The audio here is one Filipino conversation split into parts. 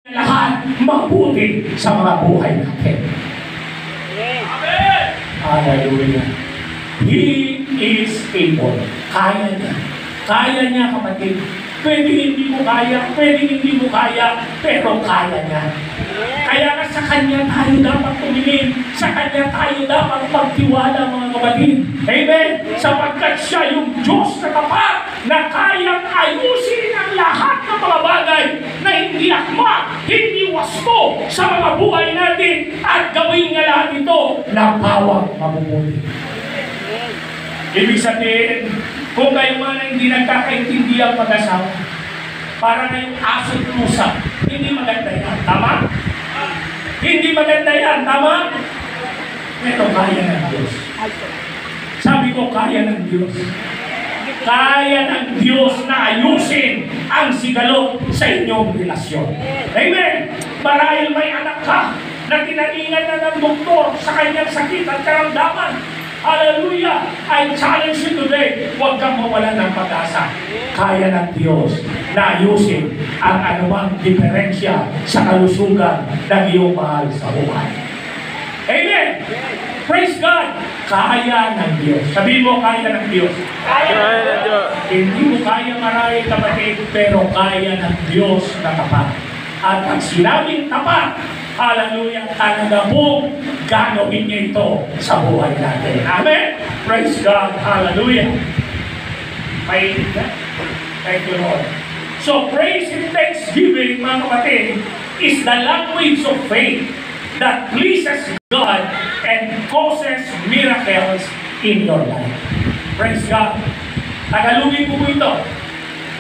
lahat mabuti sa mga buhay natin. Amen! Hallelujah. He is able. Kaya niya. Kaya niya, kapatid. Pwede hindi mo kaya, pero kaya niya. Kaya nga sa Kanya tayo dapat tumingin, sa Kanya tayo dapat magtiwala, mga kapatid. Amen? Sapagkat siya yung Diyos na tapat, na kayang ayusin ang lahat ng mga bagay na hindi akma, hindi wasto sa mga buhay natin, at gawin nga lahat ito na pawang mabubuti. Ibig sabihin, kung kayo man ay hindi nagkakaintindi ang mag-asawa, para na yung aso't pusa, hindi maganda yan. Tama? Hindi maganda yan. Tama? Pero kaya ng Diyos. Sabi ko, kaya ng Diyos. Kaya ng Diyos na ayusin ang sigalo sa inyong relasyon. Amen? Marahil may anak ka na tinaningan na ng doktor sa kanyang sakit at karamdaman. Hallelujah! I challenge you today, huwag kang mawala ng pag-asa. Kaya ng Diyos na ayusin ang anumang diferensya sa kalusugan ng iyong mahal sa buhay. Amen! Praise God! Kaya ng Diyos. Sabihin mo, kaya ng Diyos. Kaya ng Diyos. Hindi mo kaya marahil, kapatid, pero kaya ng Diyos na tapat. At pag sinabing tapat, hallelujah, talaga pong gagawin niya ito sa buhay natin. Amen? Praise God. Hallelujah. Thank you, Lord. So, praise and thanksgiving, mga kapatid, is the language of faith that pleases God and causes miracles in your life. Praise God. Tagalogin po ito.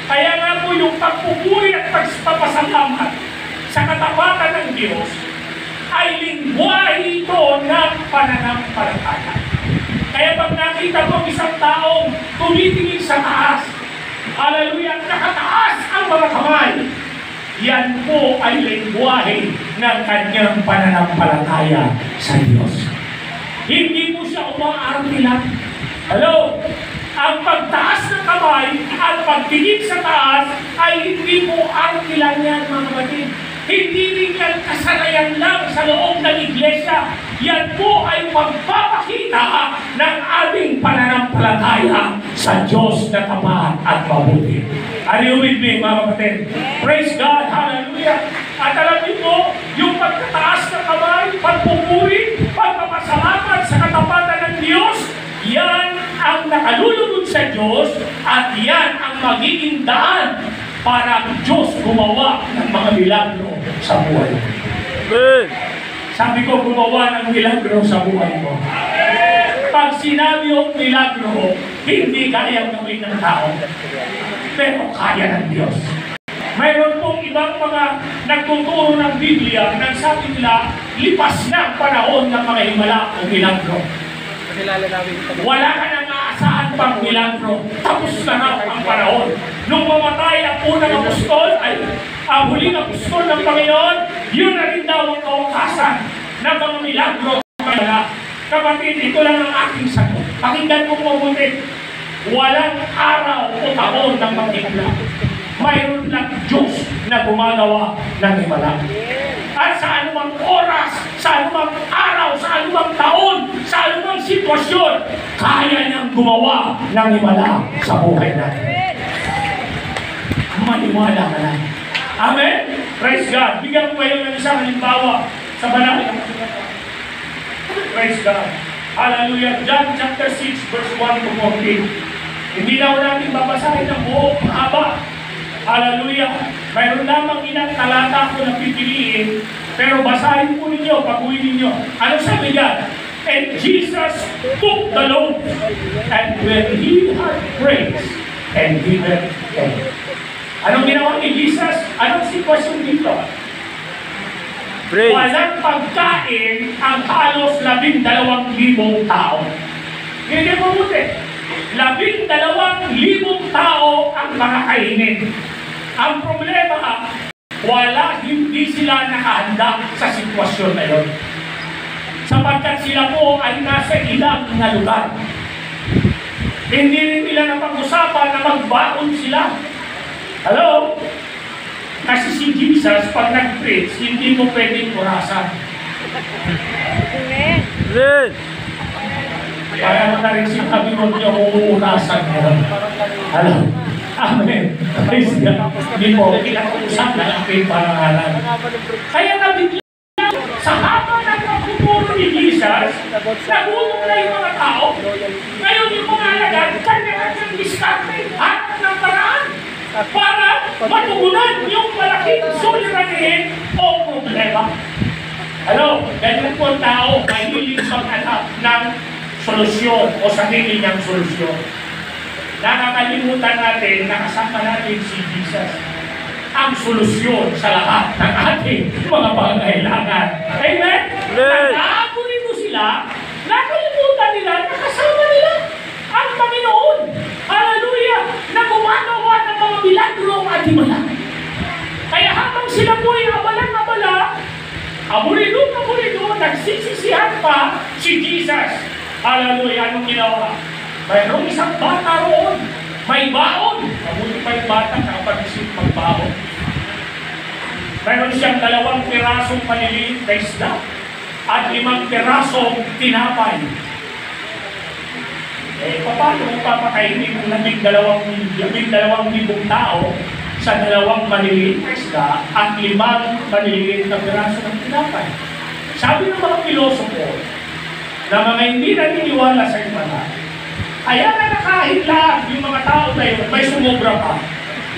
Kaya nga po yung pagpupuri at pagpapasalamat sa katapatan ng Diyos ay lingwahe ito ng pananampalataya. Kaya pag nakita mo isang taong tumitingin sa taas, hallelujah, nakataas ang mga kamay, yan po ay lingwahe ng kanyang pananampalataya sa Diyos. Hindi mo siya umaarte lang. Hello? Ang pagtaas ng kamay at pagtingin sa taas ay hindi po arte lang yan, mga kapatid. Hindi rin yan kasanayan lang sa loob ng iglesia. Yan po ay pagpapakita ng ating pananampalataya sa Diyos na tapat at mabuti. Are you with me, mga kapatid? Praise God, hallelujah. At alam niyo po, yung pagkataas ng kamay, pagpupuri, pagpapasalamat sa katapatan ng Diyos, yan ang nakalulugod sa Diyos at yan ang magiging daan para ang Diyos gumawa ng mga milagro sa buhay mo. Sabi ko, gumawa ng milagro sa buhay mo. Pag sinabi yung milagro, hindi kayang gawin ng tao, pero kaya ng Diyos. Mayroon pong ibang mga nagtuturo ng Biblia, nagsabi nila, lipas na ang panahon ng mga himala o milagro. Wala ka nang aasahan pang milagro. Tapos na raw ang panahon. Nung mamatay ang unang apostol, ay ang huling apostol ng Panginoon, yun na rin daw ang kawakasan ng mga milagro. Kapatid, ito lang ang aking sagot. Pakinggan mo mabuti. Walang araw o taon ng magkikla. Mayroon lang Diyos na gumagawa ng himala. At sa anumang oras, sa anumang araw, sa anumang taon, sa anumang sitwasyon, kaya niyang gumawa ng himala sa buhay natin. Maniwala ka lang. Amen? Praise God. Bigyan ko kayo ng isang halimbawa sa banal na kasulatan. Praise God. Hallelujah. John chapter 6, verse 1 to 14. Hindi na natin babasahin ng buong mahaba. Hallelujah. Mayroon lamang ilang talata ko na pipiliin, pero basahin po ninyo, pag-uwi ninyo. Ano sabi niya? And Jesus took the loaf, and when he had praised, and given thanks. Anong ginawa ni Jesus? Anong sitwasyon dito? Praise. Walang pagkain ang halos 12,000 tao. Hindi mo buti. 12,000 tao ang makakainin. Ang problema, hindi sila nakahanda sa sitwasyon na yun. Sapagkat sila po ay nasa ilang na lugar. Hindi rin nila napag-usapan na magbaon sila. Hello? Kasi si Jesus, pag nag-preach, hindi mo pwedeng orasan. Amen. Kaya mo na rin sinabi mo niyo uurasan mo. Alam? Amen. Praise God. Hindi mo, kinakausap na ang aking pangalan. Kaya nabigyan sa haba ng pagkuturo ni Jesus, nagutom na yung mga tao. Ngayon yung mga alagad, kanya-kanyang diskarte, hanap ng paraan para matugunan yung malaking suliranin o problema. Ano, ganyan po ang tao, mahilig maghanap ng solusyon o sarili niyang solusyon. Nakakalimutan natin na kasama natin si Jesus, ang solusyon sa lahat ng ating mga pangangailangan. Amen? Nag-aapo rin mo sila, nakalimutan nila, nakasama nila ang Panginoon. Hallelujah! Na gumagawa ng mga milagro at himala. Kaya habang sila po ay abalang-abala, abulidong, nagsisisihan pa si Jesus. Hallelujah! Anong ginawa? Mayroong isang bata roon. May baon. Mabuti pa yung bata nakapag-isip magbaon. Mayroon siyang 2 pirasong maliliit na isda at 5 pirasong tinapay. Paano kung papakainin ng 12,000 tao sa 2 maliliit na isda at 5 maliliit na piraso ng tinapay? Sabi ng mga pilosopo na mga hindi naniniwala sa himala, kaya na nakahiglaan yung mga tao na yun, may sumobra pa.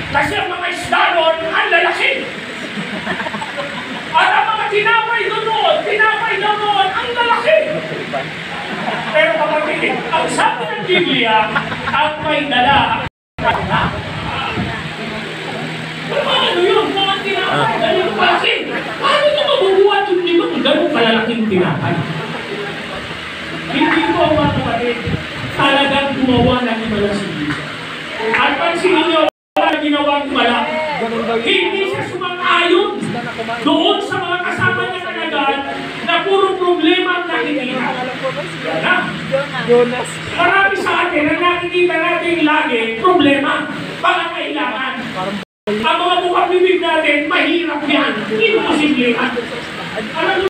Kasi ang mga isda doon, ang lalaki. At ang mga tinapay doon, ang lalaki. Pero kapatid, ang sabi ng Biblia, ang may dala ang anak. Paano yun? Mga tinapay, ganun kalaki. Paano ito mabubuhat yung 5 ganun kalalaking tinapay? Hindi ko mga kapatid, talagang gumawa ng himala si Jesus. At pansinin niyo, wala ginawa ng himala. Hindi siya sumang-ayon doon sa mga kasama niya kanagan na puro problema ang nakikita. Yan na. Marami sa atin na nakikita natin lagi problema, pangangailangan. Ang mga bukang bibig natin, mahirap yan. Imposible yan. Alam niyo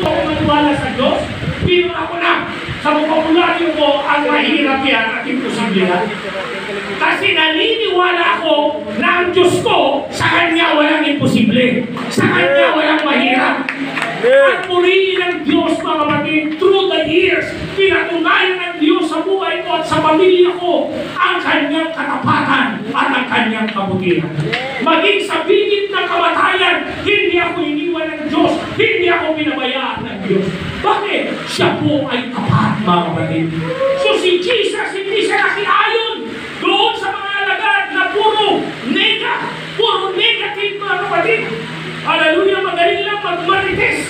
ako maniwala sa Diyos? Pero ako na. Sa vocabulary ko, ang mahirap yan at imposible yan. Kasi naniniwala ako na ang Diyos ko, sa Kanya walang imposible. Sa Kanya walang mahirap. At purihin ng Diyos, mga kapatid, through the years, pinatunayan ng Diyos sa buhay ko at sa pamilya ko ang Kanyang katapatan at ang Kanyang kabutihan. Maging sa bigit ng kamatayan, hindi ako iniwan ng Diyos, hindi ako pinabayaan ng Diyos. Bakit? Siya po ay tapat, mga kapatid. So si Jesus, hindi siya nakiayon doon sa mga alagad na puro negative, mga kapatid. Hallelujah, magaling lang magmarites.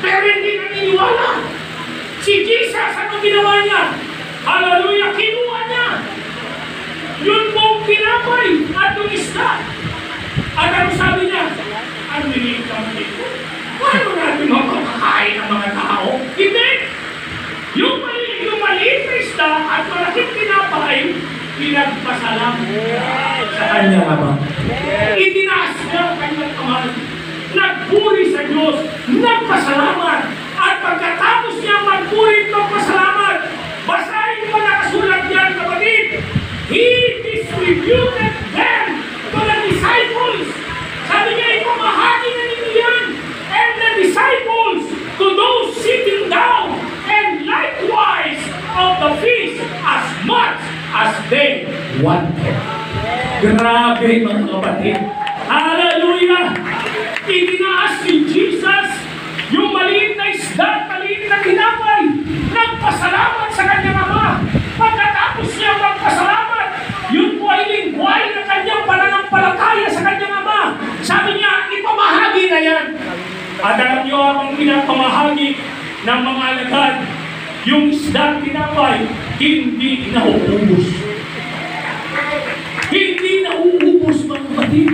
Pero hindi naniniwala. Si Jesus, ano ginawa niya? Hallelujah, kinuha niya. Yun pong tinapay at yung isda. At ano sabi niya? Ang niliit kami dito. Paano natin makakain ang mga tao? Hindi! Yung maliit na isda at malaking tinapay, pinagpasalamat sa kanyang ama. Itinaas niya ang kanyang kamay. Nagpuri sa Diyos, nagpasalamat. At pagkatapos niya magpuri at magpasalamat, basahin mo nakasulat niyan, kapatid. He distributed them to the disciples. Sabi niya, ipamahagi na ninyo yan. And the disciples to those sitting down, and likewise of the feast as much as they wanted. Grabe, mga kapatid. Hallelujah! Itinaas si Jesus yung maliit na isda, maliit na tinapay. Nagpasalamat sa kanyang ama. Pagkatapos niya magpasalamat, yun po ay lingway na kanyang pananampalataya sa kanyang ama. Sabi niya, ipamahagi na yan. At alam niyo ang pinapamahagi ng mga alagad, yung isda tinapay, hindi nauubos. Hindi nauubos, mga kapatid.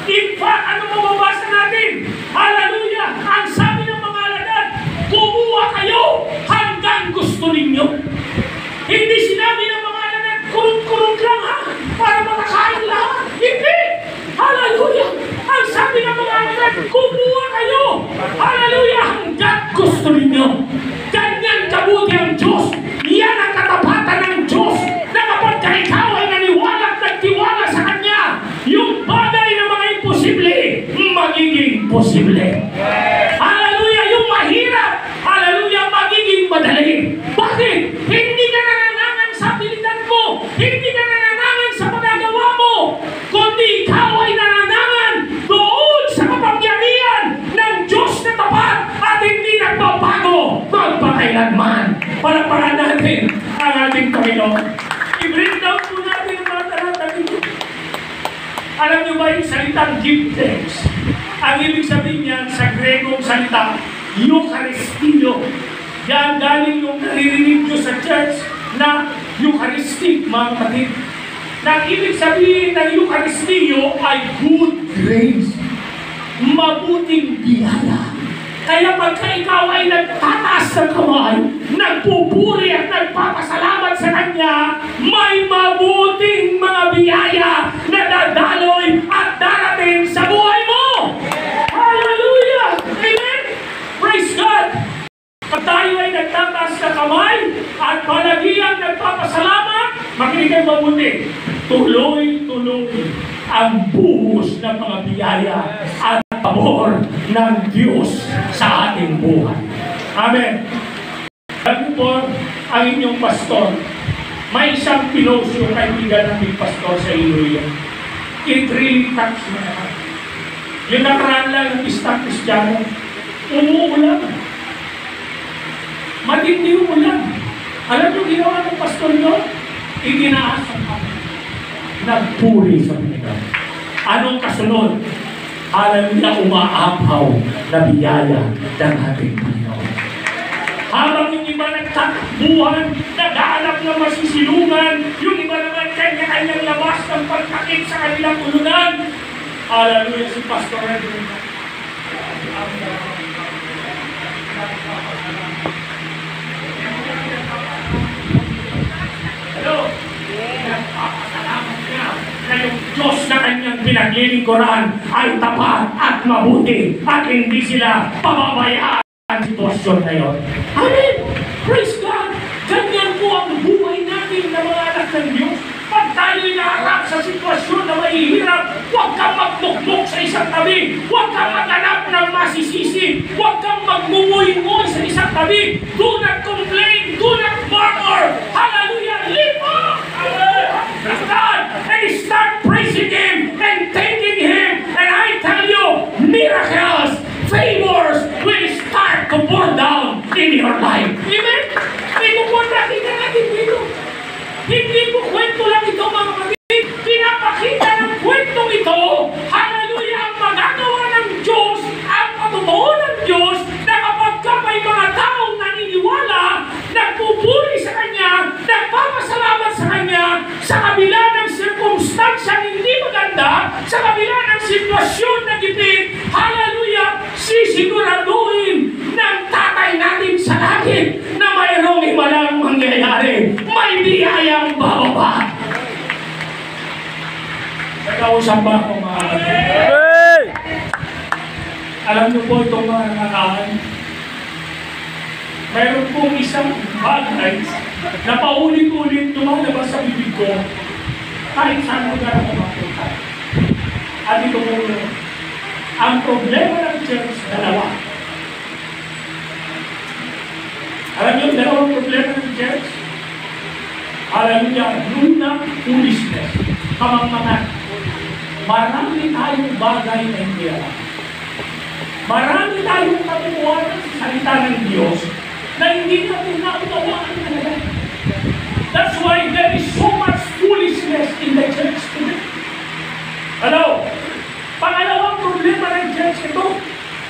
In fact, ano mababasa natin? Hallelujah! Ang sabi ng mga alagad, kumuha kayo hanggang gusto ninyo. Hindi sinabi ng mga alagad, kurut-kurut lang ha, para makakain lahat. Hindi! Hallelujah! Kukuha kayo. Hallelujah! Hanggat gusto ninyo. Ganyan kabuti ang Diyos. Yan ang katapatan ng Diyos. Na kapag ikaw ay naniwala at nagtiwala sa Kanya, yung bagay na mga imposible, magiging posible. Hallelujah! Yung mahirap, hallelujah, magiging madali. Bakit? Hindi ka nananangan sa abilidad mo. Hindi ka nananangan sa magagawa mo. Kundi ikaw ay nananangan doon sa kapangyarihan ng Diyos na tapat at hindi nagbabago magpakailanman. Palakpakan natin ang ating Panginoon. I-bring down po natin ang mga talata dito. Alam niyo ba yung salitang give thanks? Ang ibig sabihin niyan sa Gregong salita, Eucharistio. Yan galing yung naririnig nyo sa church na Eucharistic, mga kapatid. Na ibig sabihin ng Eucharistio ay good grace. Mabuting biyaya. Kaya pagka ikaw ay nagtataas ng kamay, nagpupuri at nagpapasalamat sa Kanya, may mabuting mga biyaya na dadaloy at darating sa buhay mo! Hallelujah! Amen! Praise God! Pag tayo ay nagtataas ng kamay at palagiang nagpapasalamat, makinig kayo mabuti. Tuloy-tuloy ang buhos ng mga biyaya at pabor ng Diyos sa ating buhay. Amen. Alam niyo po, ang inyong pastor, may isang pinost yung kaibigan ng ating pastor sa Iloilo. It really touched me. Yung nakaraan lang ng Pistang Kristyano, umuulan. Matindi umulan. Alam niyo ginawa ng pastor nyo? Itinaas ang kami. Nagpuri sa Panginoon. Anong kasunod? Alam niya umaapaw na biyaya ng ating Panginoon. Habang yung iba nagtatakbuhan, nag-aanap na masisilungan, yung iba naman kanya-kanyang labas ng pagtakip sa kanilang ulunan, alam niya si Pastor Edwin. Hello? Nagpapasalamat niya na yung Diyos na kanyang pinaglilingkuran ay tapat at mabuti at hindi sila pababayaan ang sitwasyon na yun. Amen! Praise God! Ganyan po ang buhay natin na mga anak ng Diyos. Pag tayo'y naharap sa sitwasyon na mahihirap, huwag kang magmukmuk sa isang tabi. Huwag kang maghanap ng masisisi. Huwag kang magmumuy-muy sa isang tabi. Do not complain. Do not murmur. Hallelujah! Live up! Praise God! And start praising Him and thanking Him. And I tell you, miracles, favors will start to pour down in your life. Amen? Ito po nakita natin dito. Hindi po kwento lang ito, mga kapatid. Pinapakita ng kwentong ito, hallelujah, ang magagawa ng Diyos, ang patotoo ng Diyos, na kapag ka may mga taong naniniwala, nagpupuri sa Kanya, nagpapasalamat sa Kanya, sa kabila ng sirkumstansyang hindi maganda, sa kabila ng sitwasyon na gipit, hallelujah, sisiguraduhin ng tatay natin sa langit na mayroong ibalang mangyayari. May biyayang bababa. Nagkausap ba ako, mga kapatid? Alam niyo po itong mga nakaan. Mayroon pong isang bagay na paulit-ulit lumalabas sa bibig ko kahit saan lugar ako mapunta. At ito po yun. Ang problema ng church, dalawa. Alam niyo, dalawang problema ng church? Alam niyo, luna, foolishness, kamangmangan. Marami tayong bagay na hindi alam. Marami tayong katukuhan sa salita ng Diyos na hindi natin naunawaan talaga. That's why there is so much foolishness in the church today. Hello? Pangalawang problema ng church ito,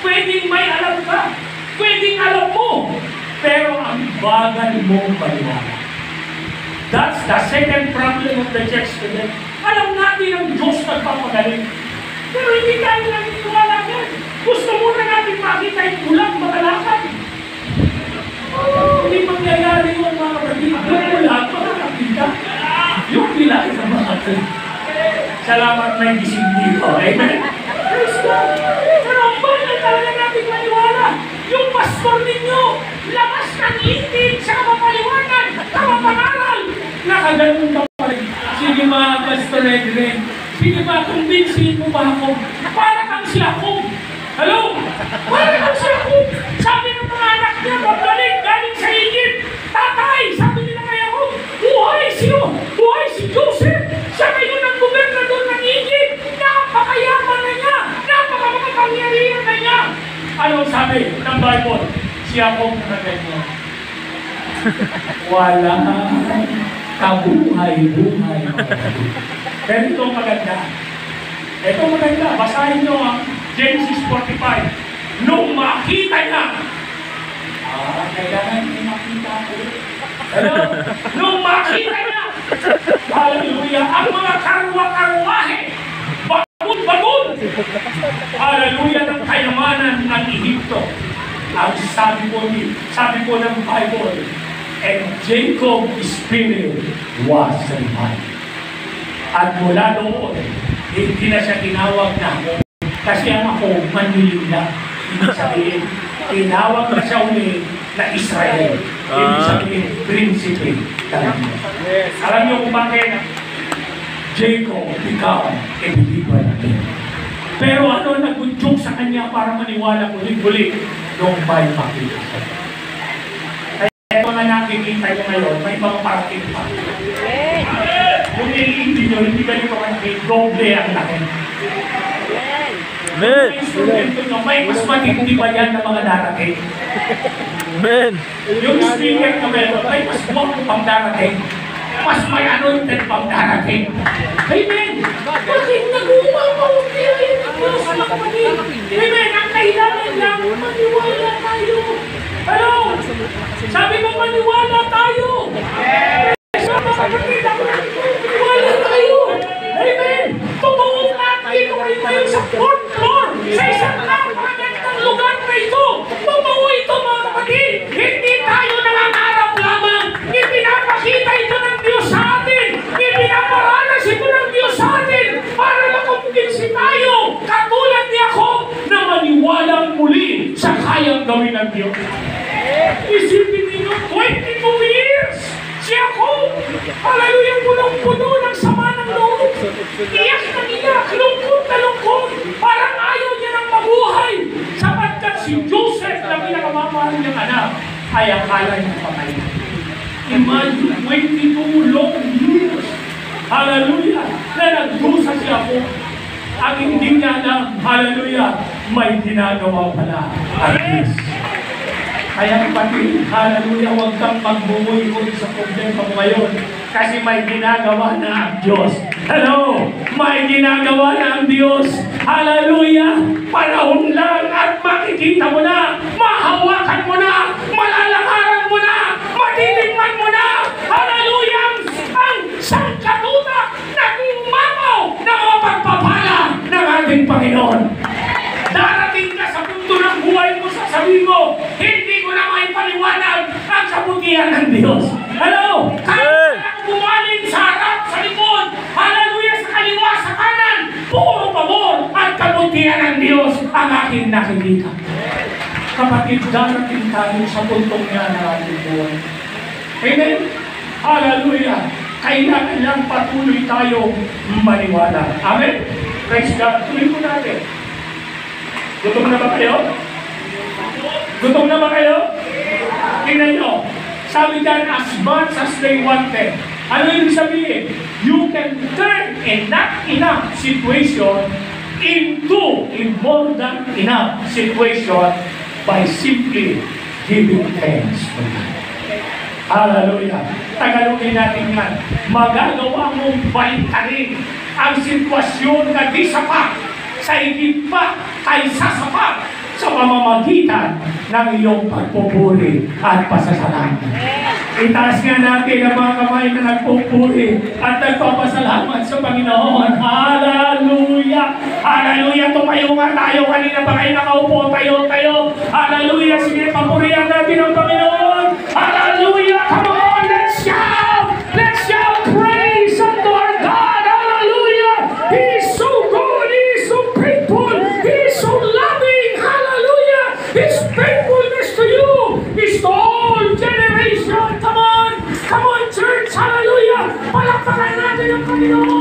pwedeng may alam ka, pwedeng alam mo, pero ang bagal mong paliwanag. That's the second problem of the church today. Alam natin ang Diyos nagpapagaling, pero hindi tayo naniniwala yan. Gusto muna natin makita yung ulang makalakad. Hindi mangyayari yung mga kapatid. Yung ulang makakakita. Yung bilay sa mga kapatid. Salamat may gising dito. Amen? Praise God. Pero Papansin mo ba ako? Para kang si Jacob. Hello? Para kang si Jacob. Sabi ng mga anak niya, pagbalik, galing sa Egypt. Tatay, sabi nila kay Jacob, buhay sino? Buhay si Joseph. Siya ngayon ang gobernador ng Egypt. Napakayaman na niya. Napakamapangyarihan na niya. Ano sabi ng Bible? Si Jacob na ganyan. Wala kabuhay-buhay. Pero ito maganda. Ito maganda. Basahin nyo ang Genesis 45. Nung makita niya, kailangan niya makita ko. Ano? Nung makita niya, hallelujah, ang mga karwa-karwahe, bagod-bagod, hallelujah, ng kayamanan ng Egypto. Ang sabi po ng Bible, and Jacob's spirit was revived. At mula doon, hindi na siya tinawag na ako. Kasi ang ako, Manilila. Ibig sabihin, tinawag na siya uli na Israel. Ibig sabihin, prinsipe. Alam niyo kung bakit Jacob become a believer again. Pero ano nag-udyok sa kanya para maniwala ulit-ulit nung may makita siya. Ito nga nakikita niyo ngayon, may mga parating pa. Kung niliindi nyo, hindi ba nito kasi doble ang laki. Amen. May mas matindi pa yan ng mga darating. Amen. Yung speaker na meron, may mas buwak pang darating. Mas may anointed pang darating. Amen. Bakit nag-uumapaw kayo yung Diyos ng kapatid? Amen. Ang kailangan lang, maniwala tayo. Hello? Sabi mo, maniwala tayo. Maniwala tayo. Amen. Tutuong natin kung kayo ngayon sa 4th floor, sa isang napakagandang lugar na ito. Totoo ito mga kapatid. Hindi tayo nangangarap lamang. Ipinapakita ito ng Diyos sa atin. Ipinaparanas ito ng Diyos sa atin para makumpinsi tayo. Katulad ni ako na maniwalang muli sa kayang gawin ng Diyos. Isipin ninyo, 22 years! Si ako, hallelujah, punong-puno ng sama ng loob. Iyak na iyak, lungkot na lungkot. Parang ayaw niya ng mabuhay. Sapagkat si Joseph na pinakamamahal niyang anak ay akala niya patay. Imagine, 22 long years. Hallelujah, na nagdusa si ako. Ang hindi niya alam, hallelujah, may ginagawa pala ang Diyos. Kaya kapatid, hallelujah, huwag kang magbubuhay sa problema mo ngayon kasi may ginagawa na ang Diyos. Hello! May ginagawa na ang Diyos. Hallelujah! Panahon lang at makikita mo na, mahawakan mo na, malalakaran mo na, matitigman mo na. Hallelujah! Ang sangkatutak na umamaw na mapagpapala ng ating Panginoon. Darating ka sa punto ng buhay mo, sasabihin mo, hindi ko na may paliwanag ang kabutihan ng Diyos. Hello? Kahit ako bumalin sa harap, sa likod, hallelujah, sa kaliwa, sa kanan, puro pabor at kabutihan ng Diyos ang aking nakikita. Kapatid, darating tayo sa puntong niya ng ating buhay. Amen? Hallelujah! Kailangan lang patuloy tayo maniwala. Amen? Praise God. Tuloy ko natin. Gutom na ba kayo? Gutom na ba kayo? Tingnan nyo. Sabi dyan, as much as they wanted. Ano yung sabihin? You can turn a not enough situation into a more than enough situation by simply giving thanks to God. Hallelujah. Tagalogin natin yan. Magagawa mong baliktarin ang sitwasyon na di sapat sa higit pa kaysa sapat sa pamamagitan ng iyong pagpupuri at pasasalamat. Itaas nga natin ang mga kamay na nagpupuri at nagpapasalamat sa Panginoon. Hallelujah! Hallelujah! Tumayo nga tayo. Kanina pa kayo nakaupo. Tayo. Hallelujah! Sige, papurihan natin ang Panginoon. Hallelujah! Come on! Let's shout! Let's shout praise unto our God! Hallelujah! He is so good! He is so faithful! He is so loving! Hallelujah! His faithfulness to you is to all generations! Come on, church! Hallelujah! Palakpakan natin ang Panginoon!